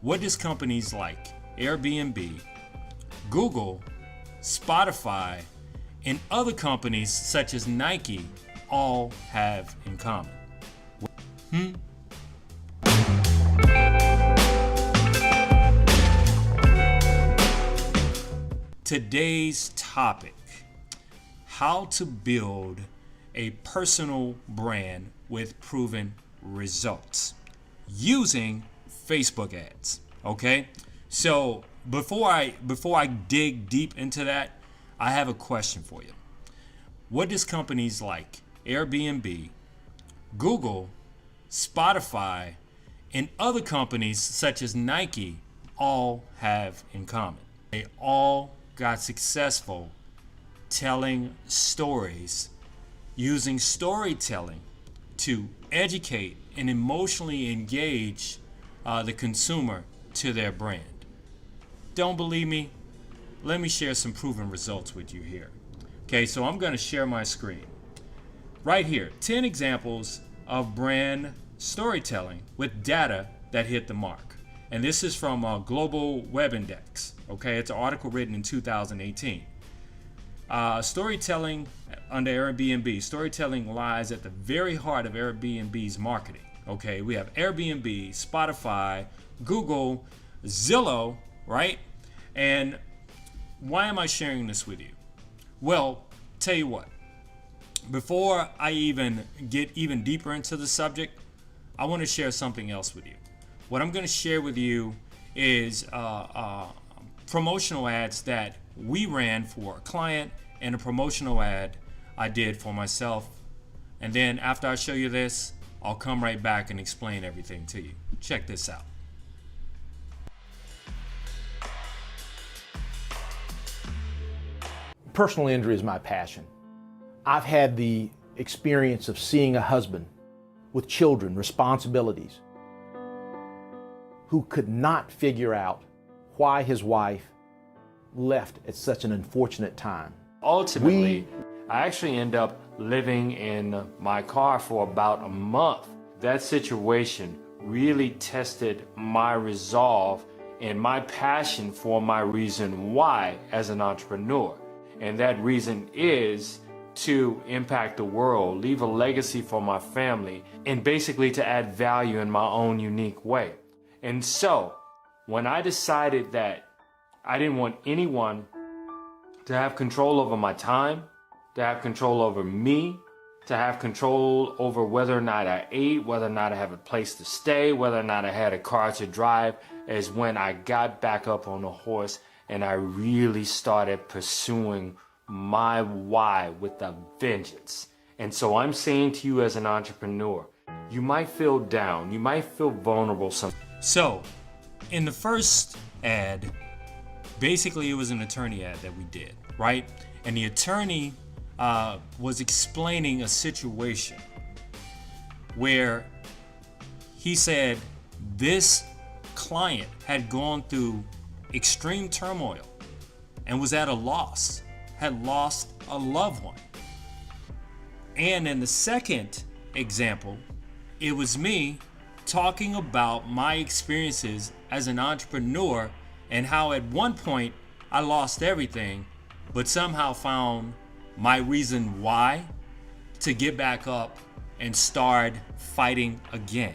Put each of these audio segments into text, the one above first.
What does companies like Airbnb, Google, Spotify, and other companies such as Nike all have in common? Today's topic: how to build a personal brand with proven results using Facebook ads. Okay? So before I dig deep into that, I have a question for you. What does companies like Airbnb, Google, Spotify, and other companies such as Nike all have in common? They all got successful telling stories, using storytelling to educate and emotionally engage the consumer to their brand. Don't believe me? Let me share some proven results with you here. Okay, so I'm going to share my screen. Right here, 10 examples of brand storytelling with data that hit the mark. And this is from Global Web Index. Okay, it's an article written in 2018. Storytelling under Airbnb. Storytelling lies at the very heart of Airbnb's marketing. Okay, we have Airbnb, Spotify, Google, Zillow, right? And why am I sharing this with you? Well, tell you what. Before I even get even deeper into the subject, I want to share something else with you. What I'm going to share with you is promotional ads that we ran for a client and a promotional ad I did for myself. And then after I show you this, I'll come right back and explain everything to you. Check this out. Personal injury is my passion. I've had the experience of seeing a husband with children, responsibilities, who could not figure out why his wife left at such an unfortunate time. Ultimately, I actually end up living in my car for about a month. That situation really tested my resolve and my passion for my reason why as an entrepreneur. And that reason is to impact the world, leave a legacy for my family, and basically to add value in my own unique way. And so, when I decided that I didn't want anyone to have control over my time, to have control over me, to have control over whether or not I ate, whether or not I have a place to stay, whether or not I had a car to drive, is when I got back up on the horse and I really started pursuing my why with a vengeance. And so I'm saying to you as an entrepreneur, you might feel down, you might feel vulnerable sometimes. So, in the first ad, basically it was an attorney ad that we did, right? And the attorney was explaining a situation where he said this client had gone through extreme turmoil and was at a loss, had lost a loved one. And in the second example, it was me talking about my experiences as an entrepreneur and how at one point I lost everything, but somehow found my reason why to get back up and start fighting again.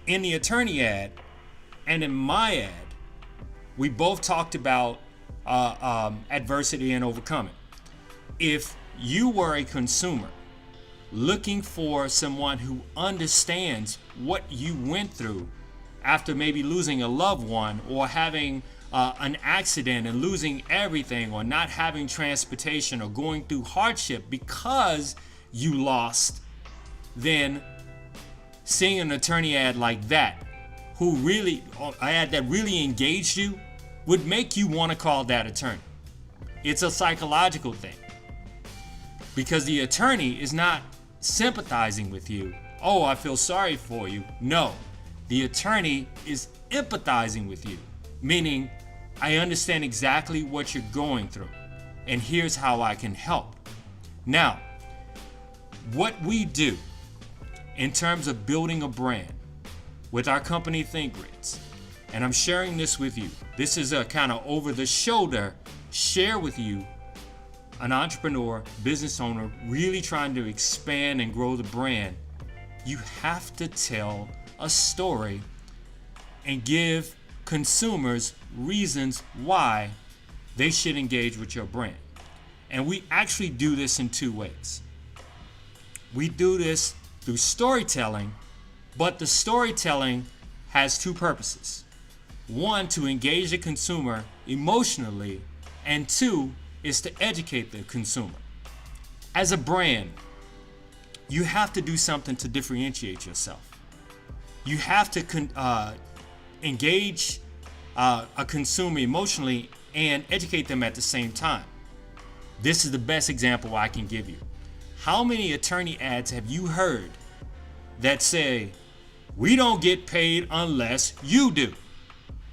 In the attorney ad and in my ad, we both talked about adversity and overcoming. If you were a consumer looking for someone who understands what you went through after maybe losing a loved one or having an accident and losing everything, or not having transportation, or going through hardship because you lost, then seeing an attorney ad like that, who really, ad that really engaged you, would make you want to call that attorney. It's a psychological thing, because the attorney is not sympathizing with you. Oh, I feel sorry for you. No, the attorney is empathizing with you, meaning I understand exactly what you're going through, and here's how I can help. Now, what we do in terms of building a brand with our company ThinkGrids and I'm sharing this with you. This is a kind of over the shoulder share with you, an entrepreneur, business owner, really trying to expand and grow the brand. You have to tell a story and give consumers reasons why they should engage with your brand. And we actually do this in two ways. We do this through storytelling, but the storytelling has two purposes. One, to engage the consumer emotionally, and two, is to educate the consumer. As a brand, you have to do something to differentiate yourself. You have to engage a consumer emotionally and educate them at the same time. This is the best example I can give you. How many attorney ads have you heard that say, "We don't get paid unless you do"?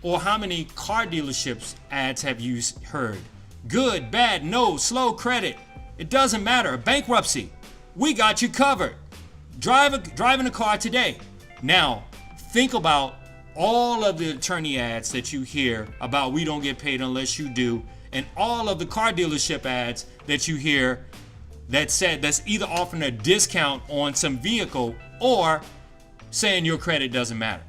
Or how many car dealerships ads have you heard? "Good, bad, no, slow credit. It doesn't matter. Bankruptcy. We got you covered. Driving a car today." Now, think about all of the attorney ads that you hear about "we don't get paid unless you do," and all of the car dealership ads that you hear that's either offering a discount on some vehicle or saying your credit doesn't matter.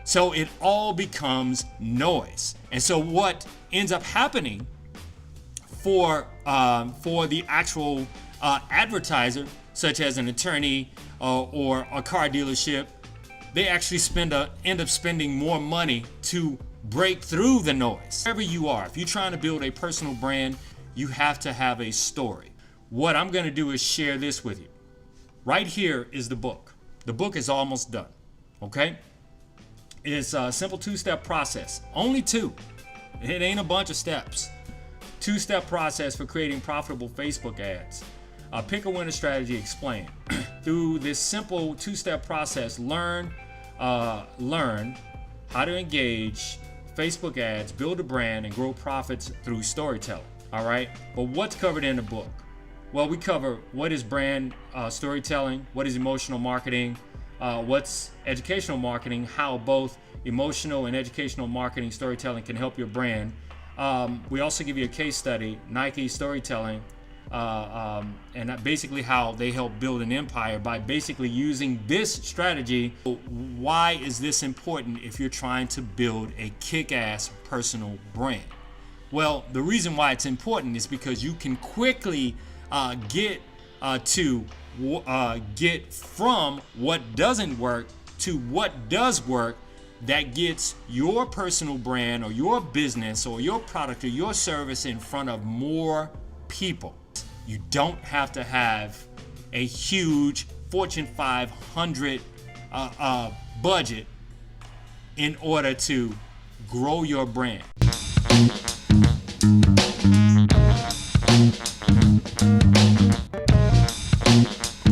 So it all becomes noise. And so what ends up happening for the actual advertiser, such as an attorney or a car dealership, they actually end up spending more money to break through the noise. Wherever you are, if you're trying to build a personal brand, you have to have a story. What I'm going to do is share this with you. Right here is the book. The book is almost done. Okay? It's a simple two-step process. Only two. It ain't a bunch of steps. Two-step process for creating profitable Facebook ads. Pick a winner strategy explained. Through this simple two-step process, learn how to engage Facebook ads, build a brand, and grow profits through storytelling. All right. But what's covered in the book? Well, we cover what is brand storytelling, what is emotional marketing, what's educational marketing, how both emotional and educational marketing storytelling can help your brand. We also give you a case study, Nike storytelling, and basically how they help build an empire by basically using this strategy. Why is this important if you're trying to build a kick-ass personal brand? Well, the reason why it's important is because you can quickly get from what doesn't work to what does work, that gets your personal brand or your business or your product or your service in front of more people. You don't have to have a huge Fortune 500 budget in order to grow your brand.